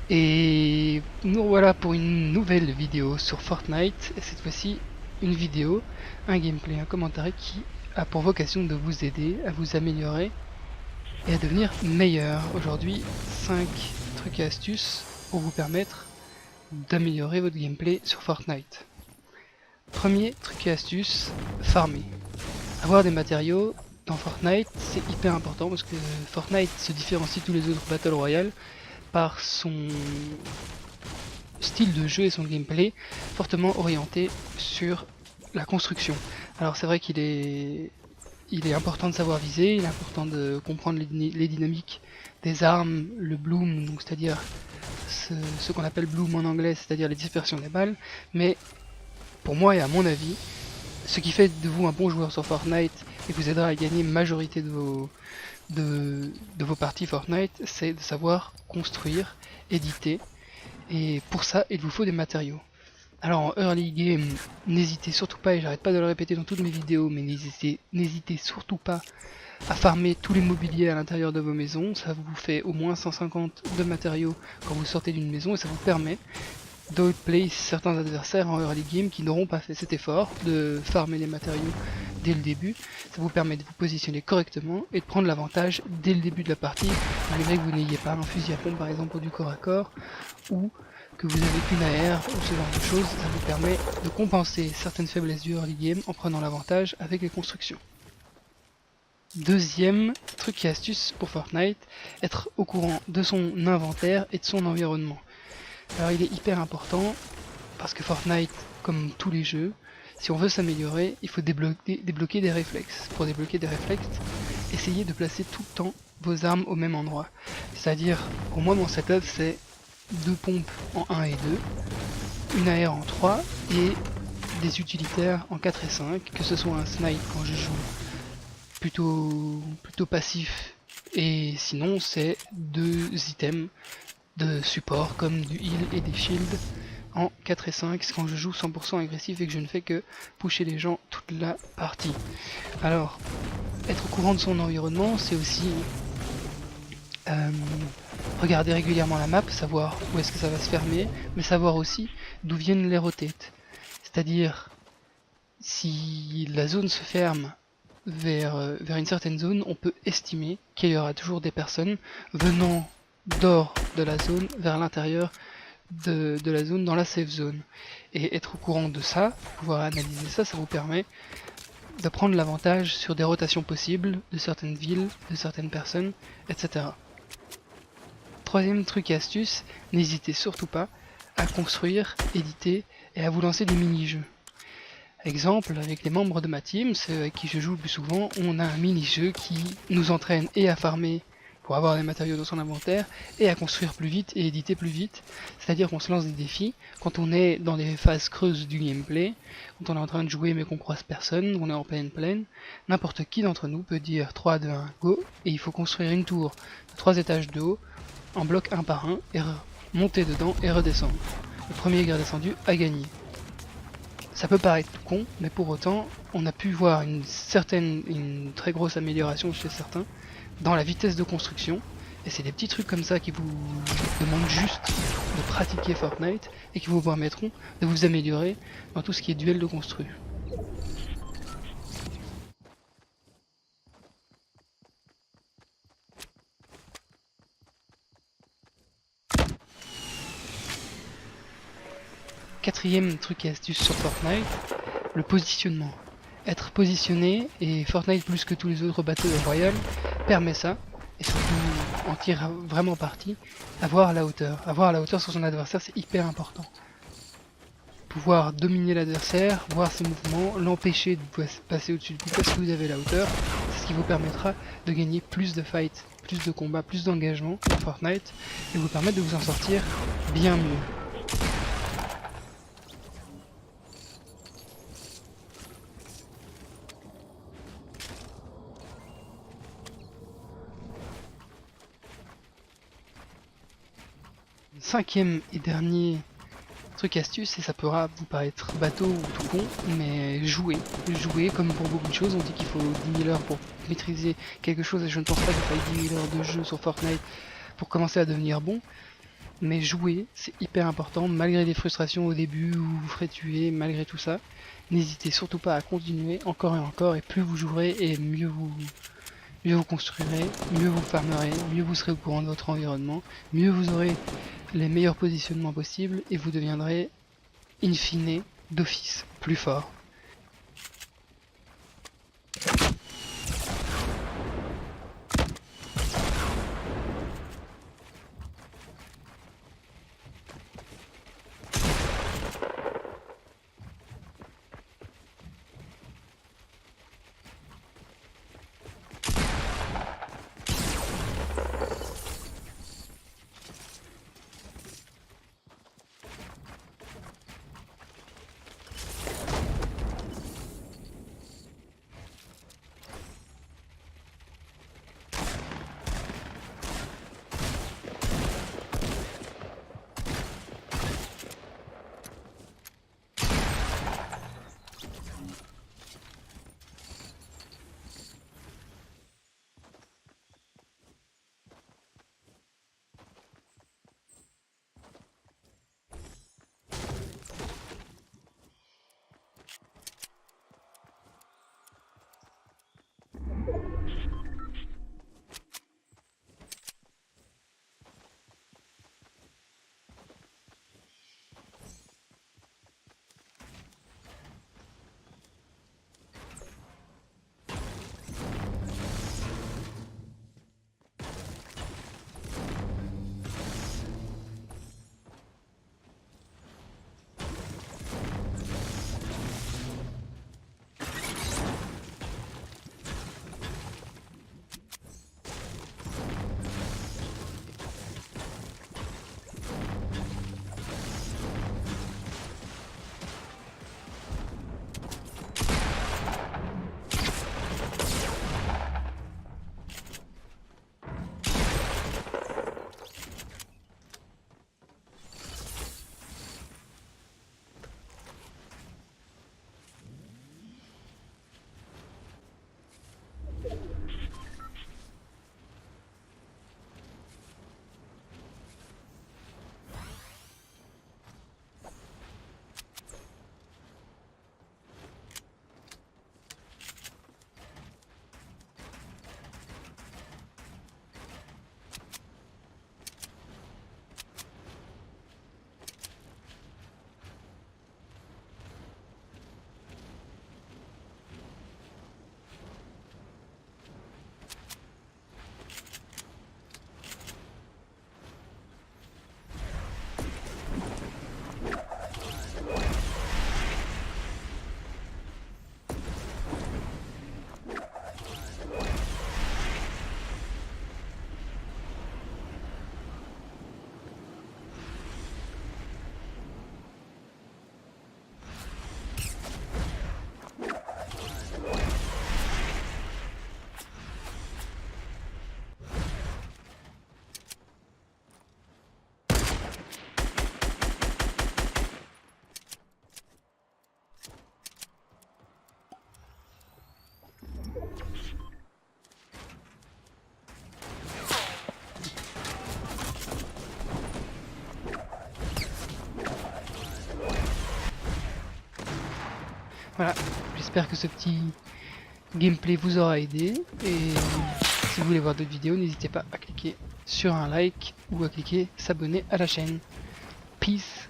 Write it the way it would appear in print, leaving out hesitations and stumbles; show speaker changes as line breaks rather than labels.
Et nous voilà pour une nouvelle vidéo sur Fortnite, et cette fois-ci une vidéo, un gameplay, un commentaire qui a pour vocation de vous aider à vous améliorer et à devenir meilleur. Aujourd'hui, 5 trucs et astuces pour vous permettre d'améliorer votre gameplay sur Fortnite. Premier truc et astuce, farmer. Avoir des matériaux dans Fortnite, c'est hyper important parce que Fortnite se différencie de tous les autres Battle Royale par son style de jeu et son gameplay fortement orienté sur la construction. Alors c'est vrai qu'il est important de savoir viser, il est important de comprendre les dynamiques des armes, le bloom, donc c'est-à-dire ce qu'on appelle bloom en anglais, c'est-à-dire les dispersions des balles, mais pour moi et à mon avis, ce qui fait de vous un bon joueur sur Fortnite et vous aidera à gagner majorité de vos parties Fortnite, c'est de savoir construire, éditer, et pour ça il vous faut des matériaux. Alors en early game, n'hésitez surtout pas, et j'arrête pas de le répéter dans toutes mes vidéos, mais n'hésitez surtout pas à farmer tous les mobiliers à l'intérieur de vos maisons. Ça vous fait au moins 150 de matériaux quand vous sortez d'une maison, et ça vous permet d'outplay certains adversaires en early game qui n'auront pas fait cet effort de farmer les matériaux dès le début. Ça vous permet de vous positionner correctement et de prendre l'avantage dès le début de la partie, malgré que vous n'ayez pas un fusil à pompe par exemple ou du corps à corps, ou que vous avez qu'une AR ou ce genre de choses. Ça vous permet de compenser certaines faiblesses du early game en prenant l'avantage avec les constructions. Deuxième truc et astuce pour Fortnite, être au courant de son inventaire et de son environnement. Alors il est hyper important parce que Fortnite, comme tous les jeux, si on veut s'améliorer, il faut débloquer des réflexes. Pour débloquer des réflexes, essayez de placer tout le temps vos armes au même endroit. C'est-à-dire, pour moi mon setup c'est 2 pompes en 1 et 2, une AR en 3 et des utilitaires en 4 et 5, que ce soit un snipe quand je joue plutôt passif, et sinon c'est 2 items de support comme du heal et des shields en 4 et 5 quand je joue 100% agressif et que je ne fais que pusher les gens toute la partie. Alors, être au courant de son environnement, c'est aussi regarder régulièrement la map, savoir où est-ce que ça va se fermer, mais savoir aussi d'où viennent les rotates. C'est-à-dire, si la zone se ferme vers une certaine zone, on peut estimer qu'il y aura toujours des personnes venant d'hors de la zone vers l'intérieur de la zone dans la safe zone. Et être au courant de ça, pouvoir analyser ça, ça vous permet de prendre l'avantage sur des rotations possibles de certaines villes, de certaines personnes, etc. Troisième truc et astuce, n'hésitez surtout pas à construire, éditer et à vous lancer des mini-jeux. Exemple, avec les membres de ma team, ceux avec qui je joue le plus souvent, on a un mini-jeu qui nous entraîne et à farmer pour avoir des matériaux dans son inventaire, et à construire plus vite et éditer plus vite. C'est-à-dire qu'on se lance des défis quand on est dans les phases creuses du gameplay, quand on est en train de jouer mais qu'on croise personne, on est en pleine plaine, n'importe qui d'entre nous peut dire 3, 2, 1, go, et il faut construire une tour de 3 étages de haut, en bloc un par un, et monter dedans et redescendre. Le premier qui est redescendu a gagné. Ça peut paraître con, mais pour autant, on a pu voir une très grosse amélioration chez certains dans la vitesse de construction, et c'est des petits trucs comme ça qui vous demandent juste de pratiquer Fortnite et qui vous permettront de vous améliorer dans tout ce qui est duel de construit. Quatrième truc et astuce sur Fortnite, le positionnement. Être positionné, et Fortnite plus que tous les autres Battle Royale permet ça, et surtout en tire vraiment parti, avoir la hauteur. Avoir la hauteur sur son adversaire, c'est hyper important. Pouvoir dominer l'adversaire, voir ses mouvements, l'empêcher de passer au-dessus de vous parce que vous avez la hauteur, c'est ce qui vous permettra de gagner plus de fights, plus de combats, plus d'engagement dans Fortnite, et vous permettre de vous en sortir bien mieux. Cinquième et dernier Truc astuce, et ça pourra vous paraître bateau ou tout con, mais jouer comme pour beaucoup de choses. On dit qu'il faut 10 000 heures pour maîtriser quelque chose, et je ne pense pas qu'il faille 10 000 heures de jeu sur Fortnite pour commencer à devenir bon. Mais jouer, c'est hyper important, malgré les frustrations au début où vous vous ferez tuer, malgré tout ça. N'hésitez surtout pas à continuer encore et encore, et plus vous jouerez, et mieux vous construirez, mieux vous farmerez, mieux vous serez au courant de votre environnement, mieux vous aurez les meilleurs positionnements possibles, et vous deviendrez, in fine, d'office, plus fort. Voilà, j'espère que ce petit gameplay vous aura aidé, et si vous voulez voir d'autres vidéos, n'hésitez pas à cliquer sur un like ou à cliquer s'abonner à la chaîne. Peace.